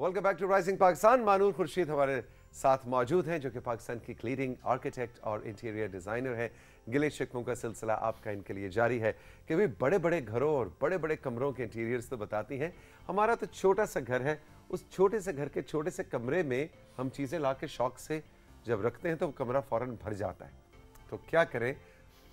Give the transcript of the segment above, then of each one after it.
Welcome back to rising Pakistan. Manoor Khurshid हमारे साथ मौजूद हैं जो कि पाकिस्तान की लीडिंग आर्किटेक्ट और इंटीरियर डिज़ाइनर हैं। गिले शिकवों का सिलसिला आपका इनके लिए जारी है कि वे बड़े बड़े घरों और बड़े बड़े कमरों के इंटीरियर्स तो बताती हैं। हमारा तो छोटा सा घर है, उस छोटे से घर के छोटे से कमरे में हम चीज़ें ला के शौक से जब रखते हैं तो कमरा फ़ौरन भर जाता है। तो क्या करें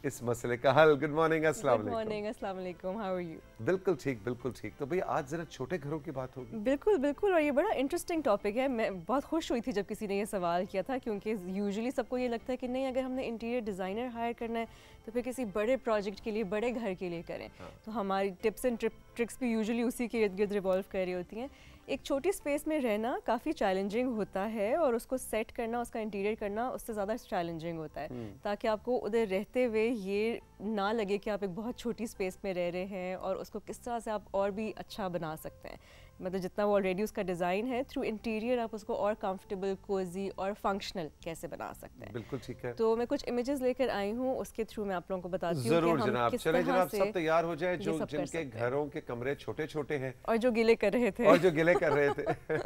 इस मसले का हल? गुड मॉर्निंग, अस्सलाम वालेकुम। गुड मॉर्निंग, अस्सलाम वालेकुम। How are you? बिल्कुल ठीक, बिल्कुल ठीक। तो भैया आज जरा छोटे घरों की बात होगी। बिल्कुल बिल्कुल, और ये बड़ा इंटरेस्टिंग टॉपिक है। मैं बहुत खुश हुई थी जब किसी ने ये सवाल किया था, क्योंकि यूजुअली सबको ये लगता है कि नहीं, अगर हमने इंटीरियर डिज़ाइनर हायर करना है तो फिर किसी बड़े प्रोजेक्ट के लिए, बड़े घर के लिए करें। तो हमारी टिप्स एंड ट्रिक्स भी यूजुअली उसी के इर्द गिर्द रिवॉल्व कर रही होती हैं। एक छोटी स्पेस में रहना काफ़ी चैलेंजिंग होता है, और उसको सेट करना, उसका इंटीरियर करना उससे ज़्यादा चैलेंजिंग होता है, ताकि आपको उधर रहते हुए ये ना लगे कि आप एक बहुत छोटी स्पेस में रह रहे हैं, और उसको किस तरह से आप और भी अच्छा बना सकते हैं। मतलब जितना वो ऑलरेडी उसका डिज़ाइन है, थ्रू इंटीरियर आप उसको और कंफर्टेबल, कोजी और फंक्शनल कैसे बना सकते हैं। बिल्कुल ठीक है। तो मैं कुछ इमेजेस लेकर आई हूँ, उसके थ्रू मैं आप लोगों को बताती हूँ जरूर कि हम जनाब। किस चले तरह जनाब, से सब तैयार हो जाए जो ये सब कर जिनके सकते हैं। घरों के कमरे छोटे छोटे हैं और जो गिले कर रहे थे और जो गिले कर रहे थे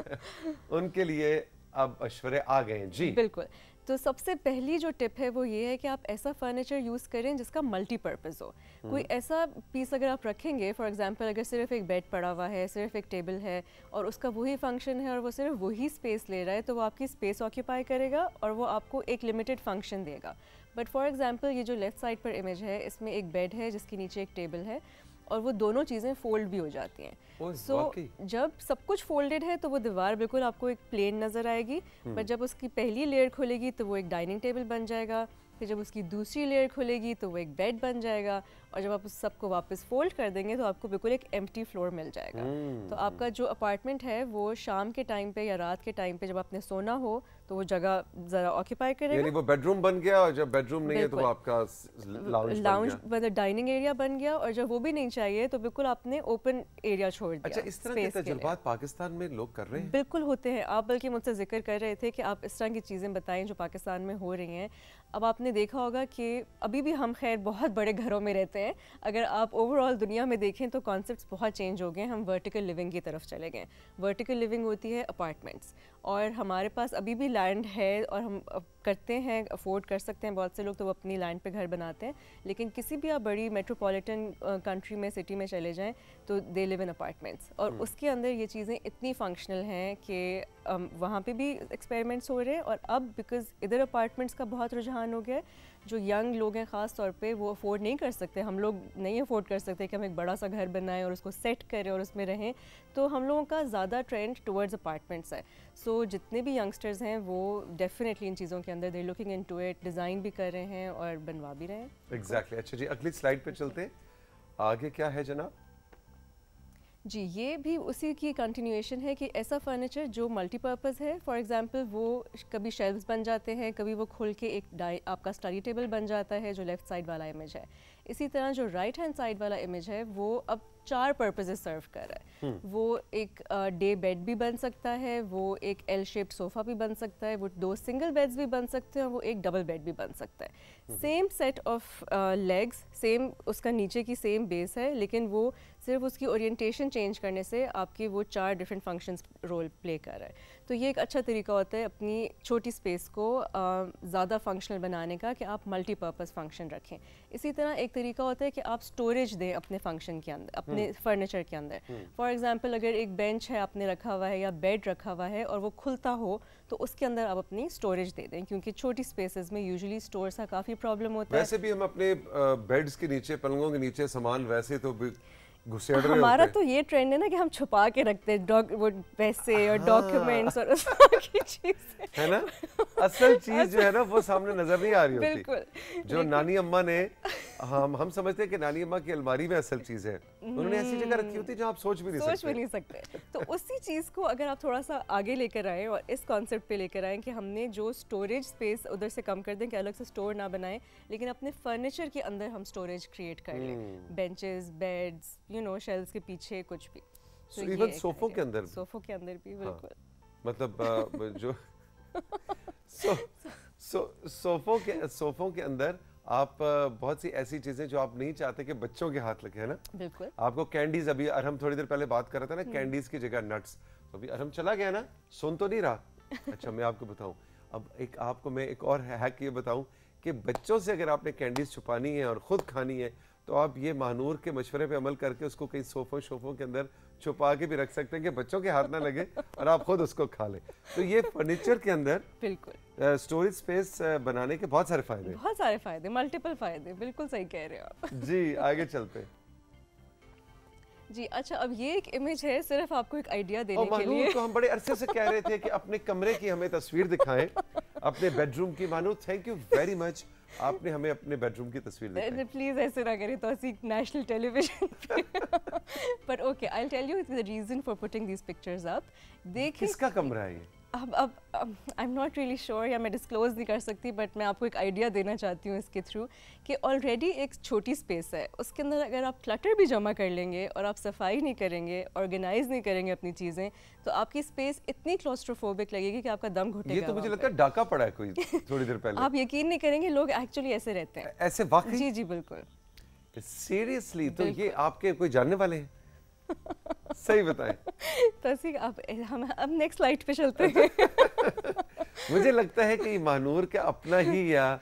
उनके लिए अब मशवरे आ गए हैं जी। बिल्कुल। तो सबसे पहली जो टिप है वो ये है कि आप ऐसा फर्नीचर यूज़ करें जिसका मल्टीपर्पज़ हो। कोई ऐसा पीस अगर आप रखेंगे, फॉर एग्जांपल अगर सिर्फ एक बेड पड़ा हुआ है, सिर्फ एक टेबल है और उसका वही फंक्शन है और वो सिर्फ वही स्पेस ले रहा है, तो वो आपकी स्पेस ऑक्यूपाई करेगा और वो आपको एक लिमिटेड फंक्शन देगा। बट फॉर एग्जांपल ये जो लेफ़्ट साइड पर इमेज है, इसमें एक बेड है जिसके नीचे एक टेबल है, और वो दोनों चीज़ें फोल्ड भी हो जाती हैं। सो जब सब कुछ फोल्डेड है तो वो दीवार बिल्कुल आपको एक प्लेन नज़र आएगी, पर जब उसकी पहली लेयर खुलेगी तो वो एक डाइनिंग टेबल बन जाएगा, फिर जब उसकी दूसरी लेयर खुलेगी तो वो एक बेड बन जाएगा, और जब आप उस सबको वापस फोल्ड कर देंगे तो आपको बिल्कुल एक एम्प्टी फ्लोर मिल जाएगा। तो आपका जो अपार्टमेंट है वो शाम के टाइम पे या रात के टाइम पे जब आपने सोना हो तो वो जगह ज़रा ऑक्यूपाई करेगा। यानी वो बेडरूम बन गया, और जब बेडरूम नहीं है तो वो आपका लाउंज मतलब डाइनिंग एरिया बन गया, और जब वो भी नहीं चाहिए तो बिल्कुल आपने ओपन एरिया छोड़ दिया। अच्छा, इस तरह के तजुर्बात पाकिस्तान में लोग कर रहे हैं? बिल्कुल होते हैं। आप बल्कि मुझसे जिक्र कर रहे थे कि आप इस तरह की चीज़ें बताएं जो पाकिस्तान में हो रही हैं। अब आपने देखा होगा कि अभी भी हम खैर बहुत बड़े घरों में रहते हैं। अगर आप ओवरऑल दुनिया में देखें तो कॉन्सेप्ट्स बहुत चेंज हो गए हैं। हम वर्टिकल लिविंग की तरफ चले गए। वर्टिकल लिविंग होती है अपार्टमेंट्स, और हमारे पास अभी भी लैंड है और हम करते हैं, अफोर्ड कर सकते हैं बहुत से लोग, तो वो अपनी लैंड पे घर बनाते हैं। लेकिन किसी भी आप बड़ी मेट्रोपॉलिटन कंट्री में, सिटी में चले जाएं तो दे लिव इन अपार्टमेंट्स, और उसके अंदर ये चीज़ें इतनी फंक्शनल हैं कि वहाँ पे भी एक्सपेरिमेंट्स हो रहे हैं। और अब बिकॉज इधर अपार्टमेंट्स का बहुत रुझान हो गया है, जो यंग लोग हैं ख़ास तौर पे वो अफोर्ड नहीं कर सकते, हम लोग नहीं अफोर्ड कर सकते कि हम एक बड़ा सा घर बनाएं और उसको सेट करें और उसमें रहें, तो हम लोगों का ज़्यादा ट्रेंड टुवर्ड्स अपार्टमेंट्स है। सो जितने भी यंगस्टर्स हैं वो डेफिनेटली इन चीज़ों के अंदर they looking into it, design भी कर रहे हैं और बनवा भी रहे हैं। एग्जैक्टली। अच्छा जी, अगली स्लाइड पे चलते हैं। आगे क्या है जनाब? जी, ये भी उसी की कंटिन्यूएशन है कि ऐसा फर्नीचर जो मल्टीपर्पज़ है। फॉर एग्जांपल वो कभी शेल्व्स बन जाते हैं, कभी वो खुल के एक आपका स्टडी टेबल बन जाता है, जो लेफ़्ट साइड वाला इमेज है। इसी तरह जो राइट हैंड साइड वाला इमेज है वो अब 4 पर्पसेस सर्व कर रहा है। वो एक डे बेड भी बन सकता है, वो एक एल शेप्ड सोफ़ा भी बन सकता है, वो 2 सिंगल बेड्स भी बन सकते हैं, वो एक डबल बेड भी बन सकता है। Same set of legs, same उसका नीचे की सेम बेस है, लेकिन वो सिर्फ उसकी ओरिएंटेशन चेंज करने से आपकी वो 4 डिफरेंट फंक्शंस रोल प्ले कर रहा है। तो ये एक अच्छा तरीका होता है अपनी छोटी स्पेस को ज़्यादा फंक्शनल बनाने का, कि आप मल्टीपर्पज़ फंक्शन रखें। इसी तरह एक तरीका होता है कि आप स्टोरेज दें अपने फंक्शन के अंदर, अपने फर्नीचर के अंदर। फॉर एग्जांपल अगर एक बेंच है आपने रखा हुआ है या बेड रखा हुआ है और वो खुलता हो, तो उसके अंदर आप अपनी स्टोरेज दे दें, क्योंकि छोटी स्पेसेस में यूजुअली स्टोर का काफ़ी प्रॉब्लम होता है। वैसे भी हम अपने बेड्स के नीचे, पलंगों के नीचे सामान वैसे तो घुसेड़ रहे हमारा होते। तो ये ट्रेंड है ना कि हम छुपा के रखते हैं वो पैसे और डॉक्यूमेंट्स और उस तरह की चीजें, है ना? असल चीज जो है ना वो सामने नजर नहीं आ रही होती। बिल्कुल। जो नानी अम्मा ने, हम समझते हैं कि नानी अम्मा की अलमारी में असल चीज है, उन्होंने ऐसी जगह रखी होती है जहाँ आप सोच भी नहीं सकते। तो उसी चीज को अगर आप थोड़ा सा आगे लेकर आए और इस कॉन्सेप्ट पे लेकर आए कि हमने जो स्टोरेज स्पेस उधर से कम कर दें, कि अलग से स्टोर ना बनाएं, लेकिन अपने फर्नीचर के अंदर हम स्टोरेज क्रिएट कर लें, बेंचेस, बेड्स, शेल्व्स के पीछे कुछ भी। तो इवन सोफों के अंदर भी बिल्कुल। मतलब जो सोफों के अंदर आप बहुत सी ऐसी चीजें जो आप नहीं चाहते कि बच्चों के हाथ लगे, है ना? बिल्कुल। आपको कैंडीज, अभी हम थोड़ी देर पहले बात कर रहे थे ना, कैंडीज की जगह नट्स, तो अभी अरहम चला गया ना, सुन तो नहीं रहा। अच्छा मैं आपको बताऊं, अब आपको मैं एक और हैक ये बताऊं कि बच्चों से अगर आपने कैंडीज छुपानी है और खुद खानी है तो आप ये महानूर के मशवरे पे अमल करके उसको कहीं सोफों के अंदर छुपा के भी रख सकते हैं कि बच्चों के हाथ ना लगे और आप खुद उसको खा लें। तो ये फर्नीचर के अंदर बिल्कुल स्टोरेज स्पेस बनाने के बहुत सारे फायदे, बहुत सारे फायदे, मल्टीपल फायदे, बिल्कुल सही कह रहे हो आप। जी आगे चलते हैं। जी अच्छा, अब ये एक इमेज है सिर्फ आपको एक आइडिया देने के लिए। तो हम बड़े अरसे से कह रहे थे कि अपने कमरे की हमें तस्वीर दिखाएं, अपने बेडरूम की। मानू थैंक यू वेरी मच, आपने हमें अपने बेडरूम की तस्वीर दिखाई। प्लीज ऐसे ना करें तो ऐसी नेशनल टेलीविजन पे। But okay, I will tell you the reason for putting these pictures up. देखिए किसका कमरा है ये? अब I am not really sure, या मैं डिस्क्लोज नहीं कर सकती, बट मैं आपको एक आइडिया देना चाहती हूँ इसके थ्रू कि ऑलरेडी एक छोटी स्पेस है, उसके अंदर अगर आप क्लटर भी जमा कर लेंगे और आप सफाई नहीं करेंगे, ऑर्गेनाइज नहीं करेंगे अपनी चीज़ें, तो आपकी स्पेस इतनी क्लॉस्ट्रोफोबिक लगेगी कि आपका दम घुटेगा। ये तो मुझे लगता है डाका पड़ा है कोई थोड़ी देर पहले। आप यकीन नहीं करेंगे, लोग एक्चुअली ऐसे रहते हैं। ऐसे वाकई? जी जी बिल्कुल। सीरियसली? तो ये आपके कोई जानने वाले हैं? सही बताएं। तो हम अब नेक्स्ट स्लाइड पे चलते हैं। मुझे लगता है कि महानूर का अपना ही या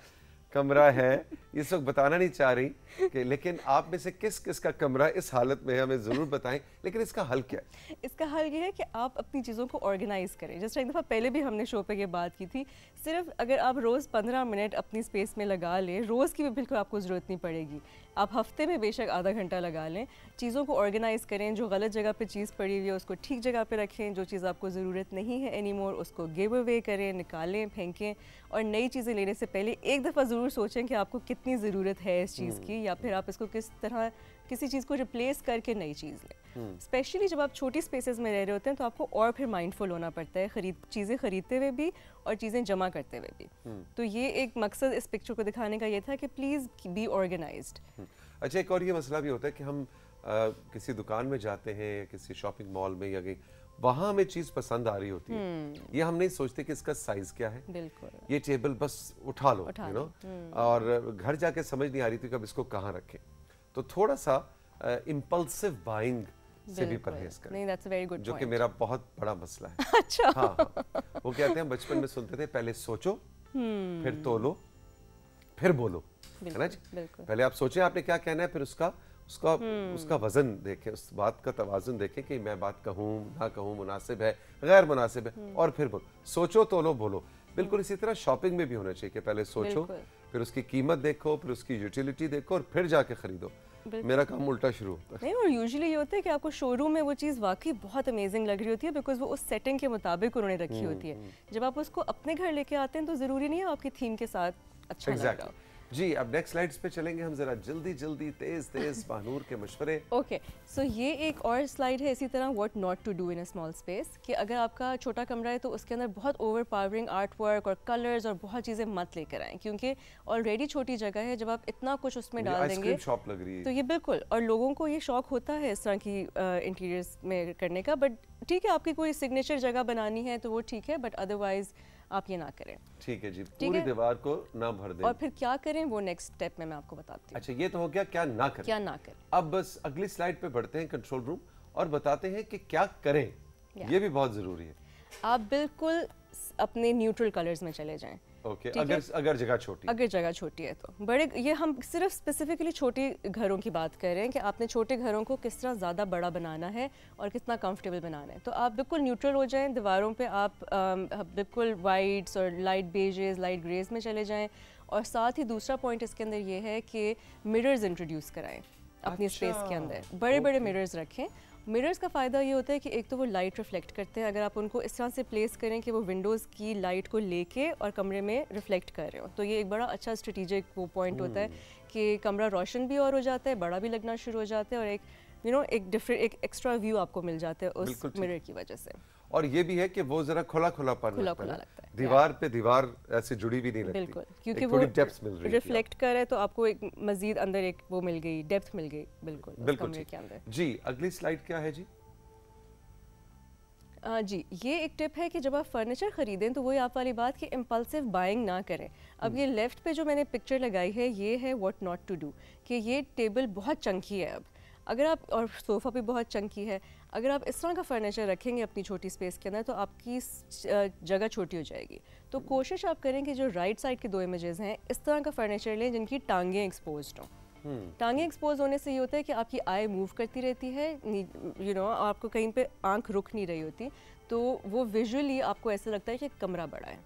कमरा है, इस वक्त बताना नहीं चाह रही कि, लेकिन आप में से किस किस का कमरा इस हालत में है हमें ज़रूर बताएं। लेकिन इसका हल क्या है? इसका हल ये है कि आप अपनी चीज़ों को ऑर्गेनाइज करें। जैसे एक दफ़ा पहले भी हमने शो पे ये बात की थी, सिर्फ अगर आप रोज़ 15 मिनट अपनी स्पेस में लगा लें, रोज़ की भी बिल्कुल आपको ज़रूरत नहीं पड़ेगी, आप हफ्ते में बेशक आधा घंटा लगा लें, चीज़ों को ऑर्गेनाइज करें, जो गलत जगह पे चीज़ पड़ी हुई है उसको ठीक जगह पे रखें, जो चीज़ आपको ज़रूरत नहीं है एनी मोर उसको गिव अवे करें, निकालें, फेंकें, और नई चीज़ें लेने से पहले एक दफ़ा ज़रूर सोचें कि आपको कितनी ज़रूरत है इस चीज़ की, या फिर आप इसको किस तरह किसी चीज़ को रिप्लेस करके नई चीज़ लें। स्पेशली जब आप छोटी स्पेसेस में रह रहे होते हैं तो आपको और फिर माइंडफुल होना पड़ता है, चीज़ें खरीदते हुए भी और चीज़ें जमा करते हुए भी। तो ये एक मकसद इस पिक्चर को दिखाने का ये था कि प्लीज़ बी ऑर्गेनाइज्ड। अच्छा, एक और ये मसला भी होता है कि हम किसी दुकान में जाते हैं, किसी शॉपिंग मॉल में या कहीं, वहाँ हमें चीज़ पसंद आ रही होती है, ये हम नहीं सोचते कि इसका साइज क्या है। बिल्कुल, ये टेबल बस उठा लो, यू नो, और घर जाके समझ नहीं आ रही थी कि अब इसको कहाँ रखें। तो थोड़ा सा इम्पल्सिव बाइंग से भी परहेज करें। नहीं, that's a very good जो कि point. मेरा बहुत बड़ा मसला है। अच्छा। हाँ, वो कहते हैं बचपन में सुनते थे, पहले सोचो फिर तोलो फिर बोलो, है ना जी? पहले आप सोचें आपने क्या कहना है, फिर उसका वजन देखें, उस बात का तवाजुन देखें कि मैं बात कहूँ ना कहूँ, मुनासिब है गैर मुनासिब है, और फिर बोलो। सोचो तोलो बोलो। बिल्कुल इसी तरह शॉपिंग में भी होना चाहिए कि पहले सोचो, फिर उसकी कीमत देखो, फिर उसकी यूटिलिटी देखो, और फिर जाके खरीदो। मेरा काम उल्टा शुरू होता है। नहीं, और यूजुअली ये होता है कि आपको शोरूम में वो चीज़ वाकई बहुत अमेजिंग लग रही होती है, बिकॉज वो उस सेटिंग के मुताबिक उन्होंने रखी होती है। जब आप उसको अपने घर लेके आते हैं तो ज़रूरी नहीं है आपकी थीम के साथ अच्छा लग रहा हो। जी, अब नेक्स्ट स्लाइड्स पे चलेंगे हम जरा जल्दी तेज महानूर के मशवरे। ओके, सो ये एक और स्लाइड है इसी तरह, what not to do in a small space, कि अगर आपका छोटा कमरा है तो उसके अंदर बहुत ओवर पावरिंग आर्ट वर्क और कलर्स और बहुत चीज़ें मत लेकर आएँ, क्योंकि ऑलरेडी छोटी जगह है। जब आप इतना कुछ उसमें डाल देंगे शॉप लग रही है। तो ये बिल्कुल, और लोगों को ये शौक होता है इस तरह की इंटीरियर्स में करने का, बट ठीक है, आपकी कोई सिग्नेचर जगह बनानी है तो वो ठीक है, बट अदरवाइज आप ये ना करें। ठीक है जी, पूरी दीवार को ना भर दें। और फिर क्या करें वो नेक्स्ट स्टेप में मैं आपको बताती हूँ। अच्छा, ये तो हो गया क्या ना करें। क्या ना करें। अब बस अगली स्लाइड पे बढ़ते हैं, कंट्रोल रूम, और बताते हैं कि क्या करें। ये भी बहुत जरूरी है। आप बिल्कुल अपने न्यूट्रल कलर्स में चले जाएं। ओके, अगर जगह छोटी है तो बड़े, ये हम सिर्फ स्पेसिफिकली छोटे घरों की बात कर रहे हैं कि आपने छोटे घरों को किस तरह ज़्यादा बड़ा बनाना है और कितना कंफर्टेबल बनाना है। तो आप बिल्कुल न्यूट्रल हो जाएं, दीवारों पे आप बिल्कुल वाइट्स और लाइट बेजेस, लाइट ग्रेज में चले जाएं, और साथ ही दूसरा पॉइंट इसके अंदर ये है कि मिरर्स इंट्रोड्यूस कराएं अपनी स्पेस के अंदर। बड़े मिरर्स रखें। मिरर्स का फ़ायदा ये होता है कि एक तो वो लाइट रिफ्लेक्ट करते हैं, अगर आप उनको इस तरह से प्लेस करें कि वो विंडोज़ की लाइट को लेके और कमरे में रिफ्लेक्ट कर रहे हो, तो ये एक बड़ा अच्छा स्ट्रेटेजिक वो पॉइंट होता है कि कमरा रोशन भी और हो जाता है, बड़ा भी लगना शुरू हो जाता है, और एक एक डिफरेंट एक एक्स्ट्रा व्यू आपको मिल जाता है उस मिरर की वजह से। और ये भी है कि वो जरा खुला लगता है, दीवार पे दीवार ऐसे जुड़ी भी नहीं लगती। बिल्कुल, क्योंकि वो डेप्थ मिल रही है, रिफ्लेक्ट कर रहा है, तो आपको एक मजीद अंदर एक वो मिल गई, डेप्थ मिल गई। बिल्कुल कमरे के अंदर। जी, अगली स्लाइड क्या है जी? जी, ये एक टिप है कि जब आप फर्नीचर ख़रीदें तो वही आप वाली बात कि इम्पल्सिव बाइंग ना करें। अब ये लेफ़्ट पे जो मैंने पिक्चर लगाई है ये है व्हाट नॉट टू डू, कि ये टेबल बहुत चंकी है। अब अगर आप, और सोफ़ा भी बहुत चंकी है, अगर आप इस तरह का फर्नीचर रखेंगे अपनी छोटी स्पेस के अंदर तो आपकी जगह छोटी हो जाएगी। तो कोशिश आप करें कि जो राइट साइड के 2 इमेजेस हैं इस तरह का फर्नीचर लें जिनकी टांगें एक्सपोज्ड हों। टांगें एक्सपोज होने से ये होता है कि आपकी आई मूव करती रहती है, आपको कहीं पे आंख रुक नहीं रही होती, तो वो विजुअली आपको ऐसा लगता है कि कमरा बड़ा है।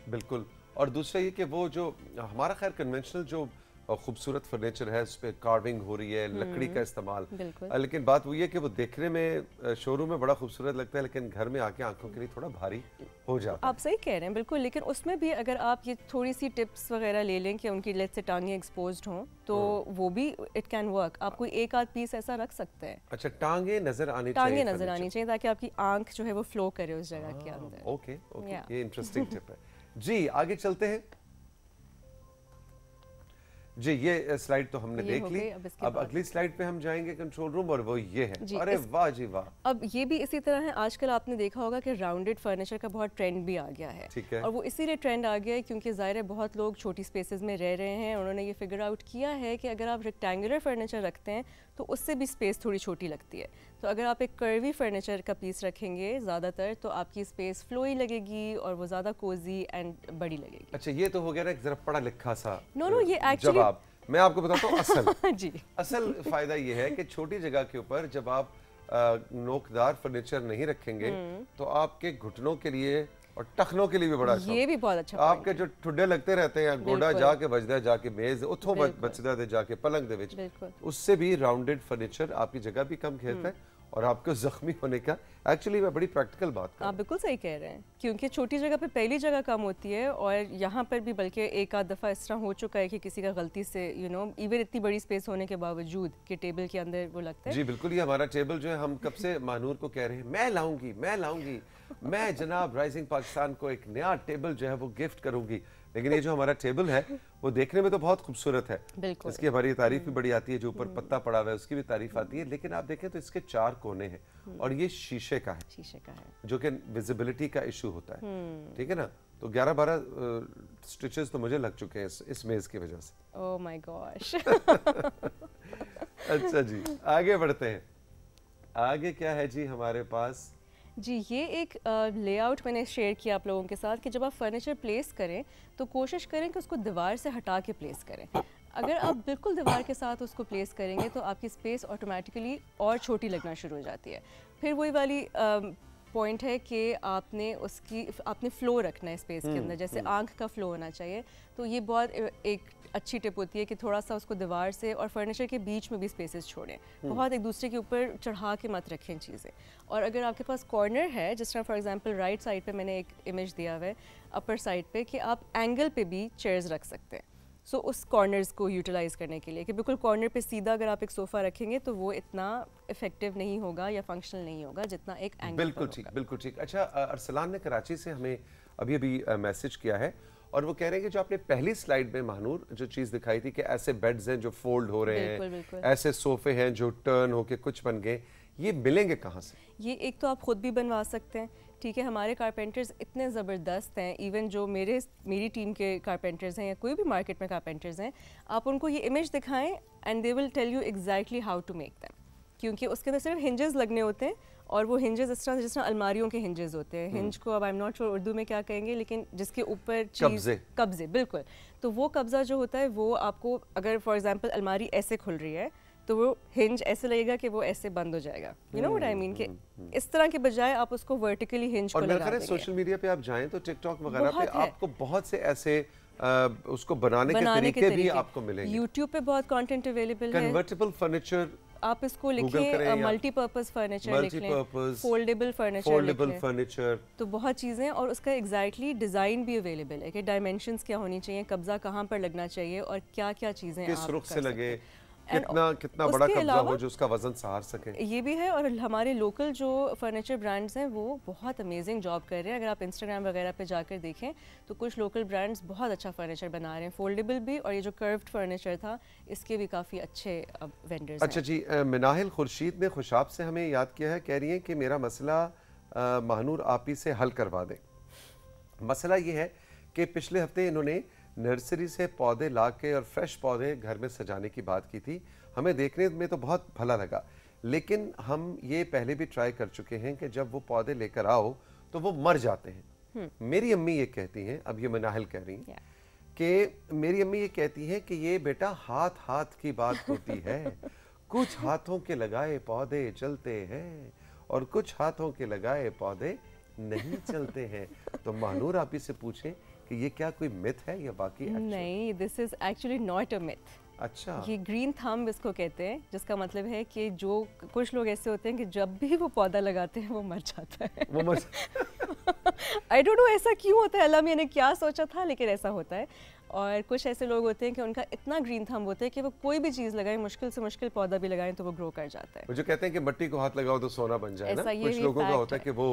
बिल्कुल। और दूसरा ये कि वो जो हमारा खैर कन्वेंशनल जो खूबसूरत फर्नीचर है उस पर कार्विंग हो रही है, लकड़ी का इस्तेमाल, लेकिन बात वो ये कि वो देखने में शोरूम में बड़ा खूबसूरत लगता है लेकिन घर में आके आंखों के लिए थोड़ा भारी हो जाता है। आप सही कह रहे हैं बिल्कुल, लेकिन उसमें भी अगर आप ये थोड़ी सी टिप्स वगैरह ले लें कि उनकी लेट से टांगें एक्सपोज्ड हों तो वो भी इट कैन वर्क। आप कोई एक आध पीस ऐसा रख सकते हैं। अच्छा, टांगे नजर आनी चाहिए ताकि आपकी आंख जो है वो फ्लो करे उस जगह के अंदर। ओके ओके, ये इंटरेस्टिंग टिप है जी। आगे चलते हैं जी। ये स्लाइड तो हमने देख ली, अब अगली स्लाइड पे हम जाएंगे कंट्रोल रूम और वो ये है। अरे वाह जी वाह। अब ये भी इसी तरह है, आजकल आपने देखा होगा कि राउंडेड फर्नीचर का बहुत ट्रेंड भी आ गया है। ठीक है। और वो इसीलिए ट्रेंड आ गया है क्योंकि ज़ाहिर है बहुत लोग छोटी स्पेसेस में रह रहे हैं, उन्होंने ये फिगर आउट किया है कि अगर आप रेक्टेंगुलर फर्नीचर रखते हैं तो उससे भी स्पेस थोड़ी छोटी लगती है। तो अगर आप एक कर्वी फर्नीचर का पीस रखेंगे ज़्यादातर तो आपकी स्पेस फ्लोई लगेगी और वो ज़्यादा कोजी एंड बड़ी लगेगी। अच्छा, ये तो हो गया ना एक जरा पढ़ा लिखा सा। नो ये एक्चुअली मैं आपको बताता हूँ असल जी असल फायदा ये है कि छोटी जगह के ऊपर जब आप नोकदार फर्नीचर नहीं रखेंगे तो आपके घुटनों के लिए और टखनों के लिए भी बड़ा अच्छा, ये भी बहुत अच्छा आपके जो ठुड्डे लगते रहते हैं, गोडा जाके बजदा है जाके मेज उठो बचदा दे जाके पलंग दे विच, उससे भी राउंडेड फर्नीचर आपकी जगह भी कम घेरता है और आपको जख्मी होने का एक्चुअली मैं बड़ी प्रैक्टिकल बात कर। आप बिल्कुल सही कह रहे हैं क्योंकि छोटी जगह पे पहली जगह कम होती है और यहाँ पर भी बल्कि एक आध दफ़ा इस तरह हो चुका है कि किसी का गलती से इवन इतनी बड़ी स्पेस होने के बावजूद कि टेबल के अंदर वो लगता है। जी बिल्कुल, ये हमारा टेबल जो है हम कब से मानूर को कह रहे हैं मैं लाऊंगी मैं जनाब राइजिंग पाकिस्तान को एक नया टेबल जो है वो गिफ्ट करूंगी, लेकिन ये जो हमारा टेबल है वो देखने में तो बहुत खूबसूरत है, इसकी हमारी तारीफ भी बड़ी आती है, जो ऊपर पत्ता पड़ा हुआ है उसकी भी तारीफ आती है, लेकिन आप देखें तो इसके 4 कोने हैं और ये शीशे का है जो कि विजिबिलिटी का इशू होता है, ठीक है ना। तो 11-12 स्टिचेस तो मुझे लग चुके हैं इस मेज की वजह से। Oh my gosh. अच्छा जी, आगे बढ़ते हैं। आगे क्या है जी हमारे पास? जी ये एक लेआउट मैंने शेयर किया आप लोगों के साथ कि जब आप फर्नीचर प्लेस करें तो कोशिश करें कि उसको दीवार से हटा के प्लेस करें। अगर आप बिल्कुल दीवार के साथ उसको प्लेस करेंगे तो आपकी स्पेस ऑटोमेटिकली और छोटी लगना शुरू हो जाती है। फिर वही वाली पॉइंट है कि आपने फ्लो रखना है स्पेस के अंदर, जैसे आंख का फ्लो होना चाहिए। तो ये बहुत एक अच्छी टिप होती है कि थोड़ा सा उसको दीवार से और फर्नीचर के बीच में भी स्पेसेस छोड़ें, बहुत एक दूसरे के ऊपर चढ़ा के मत रखें चीज़ें। और अगर आपके पास कॉर्नर है, जिस तरह फॉर एग्जांपल राइट साइड पे मैंने एक इमेज दिया हुआ है अपर साइड पे कि आप एंगल पे भी चेयर्स रख सकते हैं। सो उस कॉर्नर्स को यूटिलाइज करने के लिए कि बिल्कुल कॉर्नर पे सीधा अगर आप एक सोफ़ा रखेंगे तो वो इतना इफेक्टिव नहीं होगा या फंक्शनल नहीं होगा जितना एक एंगल। बिल्कुल ठीक। अच्छा, अरसलान ने कराची से हमें अभी मैसेज किया है और वो कह रहे हैं कि जो आपने पहली स्लाइड में महानूर जो चीज़ दिखाई थी कि ऐसे बेड्स हैं जो फोल्ड हो रहे हैं, ऐसे सोफे हैं जो टर्न होके कुछ बन गए, ये मिलेंगे कहाँ से? ये एक तो आप खुद भी बनवा सकते हैं, ठीक है। हमारे कारपेंटर्स इतने ज़बरदस्त हैं, इवन जो मेरी टीम के कारपेंटर्स हैं या कोई भी मार्केट में कारपेंटर्स हैं, आप उनको ये इमेज दिखाएं and they will tell you exactly how to make them, क्योंकि उसके अंदर सिर्फ हिंजेस लगने होते हैं और वो हिंजेस जिस तरह अलमारियों के हिंजेस होते हैं। हिंज को अब I am not sure Urdu में क्या कहेंगे, लेकिन जिसके ऊपर कब्जे बिल्कुल। तो वो कब्जा जो होता है वो आपको, अगर फॉर एग्जांपल अलमारी ऐसे खुल रही है तो वो हिंज ऐसे लगेगा कि वो ऐसे बंद हो जाएगा, you know what I mean, कि इस तरह के बजाय आप उसको वर्टिकली हिंज को लगा देंगे। सोशल मीडिया पे आप जाएं तो टिकटॉक वगैरह पे आपको बहुत से ऐसे उसको बनाने के तरीके भी आपको मिलेंगे। यूट्यूब पे बहुत कंटेंट अवेलेबल है। कन्वर्टेबल फर्नीचर आप इसको लिखें, मल्टीपर्पज फर्नीचर लिख लें, फोल्डेबल फर्नीचर, तो बहुत चीज़ें, और उसका एग्जैक्टली डिज़ाइन भी अवेलेबल है कि डायमेंशंस क्या होनी चाहिए, कब्जा कहाँ पर लगना चाहिए और क्या क्या चीज़ें किस रुख से लगे, कितना बड़ा कब्जा हो जो उसका वजन सहार सके, ये भी है। और हमारे लोकल जो फर्नीचर ब्रांड्स हैं वो बहुत अमेजिंग जॉब कर रहे हैं। अगर आप इंस्टाग्राम वगैरह पे जाकर देखें तो कुछ लोकल ब्रांड्स बहुत अच्छा फर्नीचर बना रहे हैं, फोल्डेबल भी, और ये जो कर्व्ड फर्नीचर था इसके भी काफ़ी अच्छे वेंडर्स। अच्छा जी, मिनाहिल खुर्शीद ने खुशाब से हमें याद किया है, कह रही हैं कि मेरा मसला महानूर आप ही से हल करवा दें। मसला ये है कि पिछले हफ्ते इन्होंने नर्सरी से पौधे ला के और फ्रेश पौधे घर में सजाने की बात की थी, हमें देखने में तो बहुत भला लगा, लेकिन हम ये पहले भी ट्राई कर चुके हैं कि जब वो पौधे लेकर आओ तो वो मर जाते हैं। मेरी अम्मी ये कहती हैं, अब ये मनाहिल कह रही हैं कि मेरी अम्मी ये कहती हैं कि ये बेटा हाथ हाथ की बात होती है, कुछ हाथों के लगाए पौधे चलते हैं और कुछ हाथों के लगाए पौधे नहीं चलते हैं। तो महानूर आप इससे पूछें कि ये क्या कोई मिथ है या बाकी नहीं, this is actually not a myth. अच्छा, ये ग्रीन थंब इसको कहते हैं, जिसका मतलब है कि जो कुछ लोग ऐसे होते हैं कि जब भी वो पौधा लगाते हैं वो मर जाता है। वो मर आई डोंट नो ऐसा क्यों होता है, अल्लाह मियां ने क्या सोचा था, लेकिन ऐसा होता है। और कुछ ऐसे लोग होते हैं कि उनका इतना ग्रीन थंब होता है कि वो कोई भी चीज़ लगाएं, मुश्किल से मुश्किल पौधा भी लगाएं तो वो ग्रो कर जाता है। वो जो कहते हैं कि मिट्टी को हाथ लगाओ तो सोना बन जाए ना, कुछ लोगों का होता है कि वो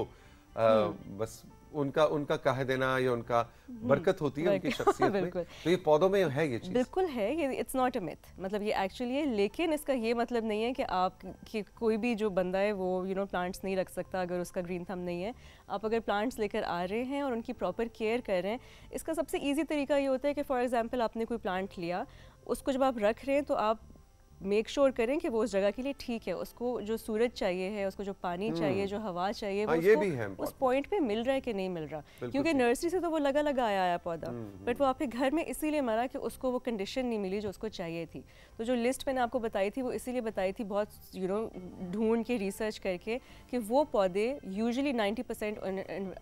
बस उनका कह देना या उनका बरकत होती है उनकी शख्सियत में। तो ये पौधों में है ये चीज़? बिल्कुल है, ये इट्स नॉट अ मिथ, मतलब ये एक्चुअली है। लेकिन इसका ये मतलब नहीं है कि आप कि कोई भी जो बंदा है वो प्लांट्स नहीं रख सकता अगर उसका ग्रीन थंब नहीं है। आप अगर प्लांट्स लेकर आ रहे हैं और उनकी प्रॉपर केयर कर रहे हैं, इसका सबसे ईजी तरीका ये होता है कि फॉर एग्जाम्पल आपने कोई प्लांट लिया, उसको जब आप रख रहे हैं तो आप मेक श्योर करें कि वो उस जगह के लिए ठीक है, उसको जो सूरज चाहिए है, उसको जो पानी चाहिए, जो हवा चाहिए, वो ये भी है उस पॉइंट पे मिल रहा है कि नहीं मिल रहा। क्योंकि नर्सरी से तो वो लगा लगा आया पौधा, बट वो आपके घर में इसीलिए मरा कि उसको वो कंडीशन नहीं मिली जो उसको चाहिए थी। तो जो लिस्ट मैंने आपको बताई थी वो इसीलिए बताई थी बहुत ढूंढ के रिसर्च करके कि वो पौधे यूजुअली 90%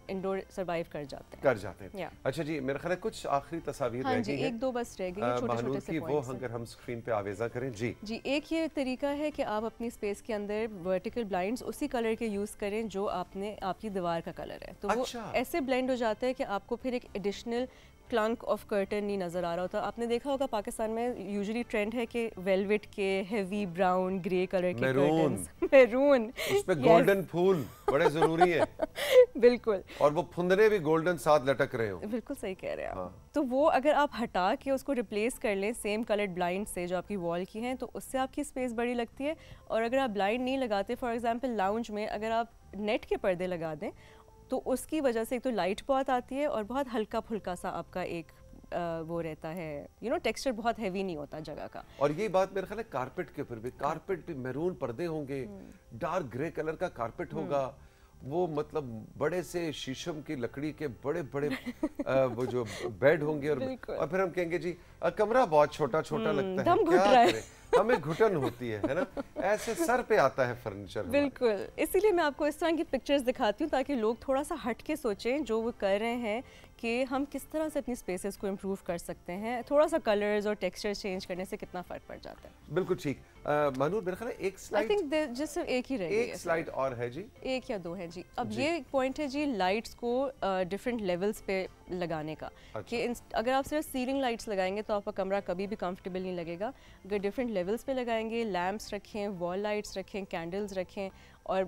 इंडोर सर्वाइव कर जाते हैं। अच्छा जी, मेरा ख्याल है कुछ आखिरी तस्वीर रह गई है, एक दो बस रह गई, छोटे-छोटे से पॉइंट्स वो अगर हम स्क्रीन पे आवेजा करें। जी, एक ये तरीका है कि आप अपनी स्पेस के अंदर वर्टिकल ब्लाइंड्स उसी कलर के यूज़ करें जो आपकी दीवार का कलर है, तो वो ऐसे ब्लेंड हो जाता है कि आपको फिर एक एडिशनल क्लंक ऑफ कर्टन नहीं नज़र आ रहा होता। आपने देखा होगा पाकिस्तान में यूजुअली ट्रेंड है कि वेलवेट के हेवी ब्राउन ग्रे कलर के कर्टन्स, मैरून, उस पे गोल्डन फूल बड़े जरूरी है। बिल्कुल, और वो फुंदरे भी गोल्डन साथ लटक रहे हो। बिल्कुल सही कह रहे हैं आप। तो वो अगर आप हटा के उसको रिप्लेस कर लें सेम कलर्ड ब्लाइंड से जो आपकी वॉल की हैं, तो उससे आपकी स्पेस बड़ी लगती है। और अगर आप ब्लाइंड नहीं लगाते, फॉर एग्जांपल लाउंज में अगर आप नेट के पर्दे लगा दें तो उसकी वजह से एक तो लाइट बहुत आती है और बहुत हल्का फुल्का सा आपका एक वो रहता है, टेक्सचर बहुत हैवी नहीं होता जगह का। और ये बात मेरे ख्याल है कारपेट के ऊपर भी, कारपेट भी मैरून पर्दे होंगे, डार्क ग्रे कलर का कारपेट होगा, वो मतलब बड़े से शीशम की लकड़ी के बड़े बड़े वो जो बेड होंगे और फिर हम कहेंगे जी कमरा बहुत छोटा छोटा लगता है, क्या करें, हमें घुटन होती है ना, ऐसे सर पे आता है फर्नीचर। बिल्कुल, इसीलिए मैं आपको इस तरह की पिक्चर्स दिखाती हूँ ताकि लोग थोड़ा सा हट के सोचें जो वो कर रहे हैं कि हम किस तरह से अपनी स्पेसेस को इम्प्रूव कर सकते हैं। थोड़ा सा कलर्स और टेक्सचर्स चेंज करने से कितना फ़र्क पड़ जाता है। बिल्कुल ठीक। मानूर मेरे ख्याल है एक स्लाइड, आई थिंक जस्ट एक ही रहेगी, एक स्लाइड और है जी, एक या दो है जी। अब ये एक पॉइंट है जी लाइट्स को डिफरेंट लेवल्स पे लगाने का। कि अगर आप सिर्फ सीलिंग लाइट्स लगाएंगे तो आपका कमरा कभी भी कंफर्टेबल नहीं लगेगा। अगर डिफरेंट लेवल्स पे लगाएंगे, लैम्प्स रखें, वॉल लाइट्स रखें, कैंडल्स रखें और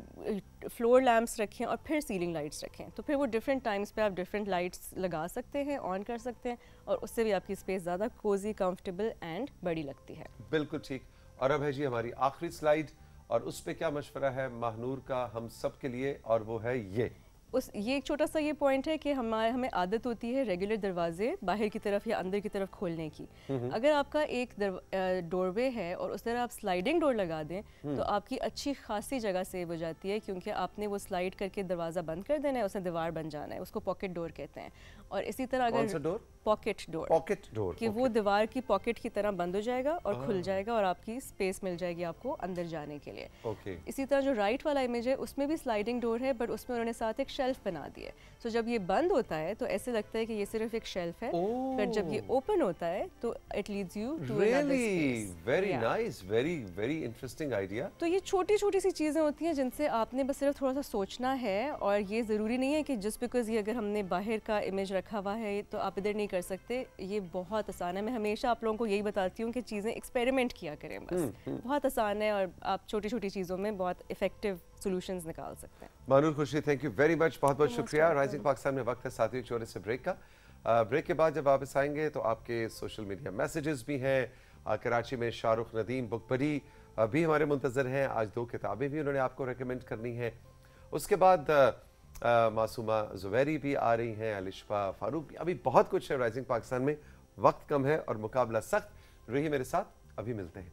फ्लोर लैम्प्स रखें और फिर सीलिंग लाइट्स रखें, तो फिर वो डिफरेंट टाइम्स पे आप डिफरेंट लाइट्स लगा सकते हैं, ऑन कर सकते हैं और उससे भी आपकी स्पेस ज़्यादा कोजी, कंफर्टेबल एंड बड़ी लगती है। बिल्कुल ठीक। और अब है जी हमारी आखिरी स्लाइड और उस पे क्या मशवरा है महानूर का हम सब के लिए, और वो है ये एक छोटा सा ये पॉइंट है कि हमें आदत होती है रेगुलर दरवाजे बाहर की तरफ या अंदर की तरफ खोलने की। अगर आपका एक डोरवे है और उस तरह आप स्लाइडिंग डोर लगा दें तो आपकी अच्छी खासी जगह सेव हो जाती है, क्योंकि आपने वो स्लाइड करके दरवाज़ा बंद कर देना है, उसने दीवार बन जाना है, उसको पॉकेट डोर कहते हैं। और इसी तरह अगर पॉकेट डोर कि वो दीवार की पॉकेट की तरह बंद हो जाएगा और खुल जाएगा और आपकी स्पेस मिल जाएगी आपको अंदर जाने के लिए। इसी तरह जो राइट वाला इमेज है उसमें भी स्लाइडिंग डोर है, बट उसमें उन्होंने साथ एक शेल्फ बना दी है। सो जब ये बंद होता है तो ऐसे लगता है कि ये सिर्फ एक शेल्फ है, पर जब ये ओपन होता है तो it leads you to another space. Very nice, very very interesting idea. तो ये छोटी छोटी सी चीज़ें होती हैं जिनसे आपने बस सिर्फ थोड़ा सा सोचना है, और ये ज़रूरी नहीं है कि जस्ट बिकॉज ये अगर हमने बाहर का इमेज रखा हुआ है तो आप इधर नहीं कर सकते। ये बहुत आसान है। मैं हमेशा आप लोगों को यही बताती हूँ कि चीज़ें एक्सपेरिमेंट किया करें, बस बहुत आसान है और आप छोटी छोटी चीज़ों में बहुत इफेक्टिव सॉल्यूशंस निकाल सकते हैं। Manoor Khurshid, thank you very much, बहुत बहुत शुक्रिया। राइजिंग पाकिस्तान में वक्त है सातवीं छोटे से ब्रेक का। ब्रेक के बाद जब वापस आएंगे तो आपके सोशल मीडिया मैसेजेस भी हैं। कराची में शाहरुख नदीम बुक बडी भी हमारे मुंतजर हैं, आज 2 किताबें भी उन्होंने आपको रिकमेंड करनी है। उसके बाद मासूमा जुवैरी भी आ रही हैं, अलिशफा फारूक भी, अभी बहुत कुछ है राइजिंग पाकिस्तान में। वक्त कम है और मुकाबला सख्त। रहिए मेरे साथ, अभी मिलते हैं।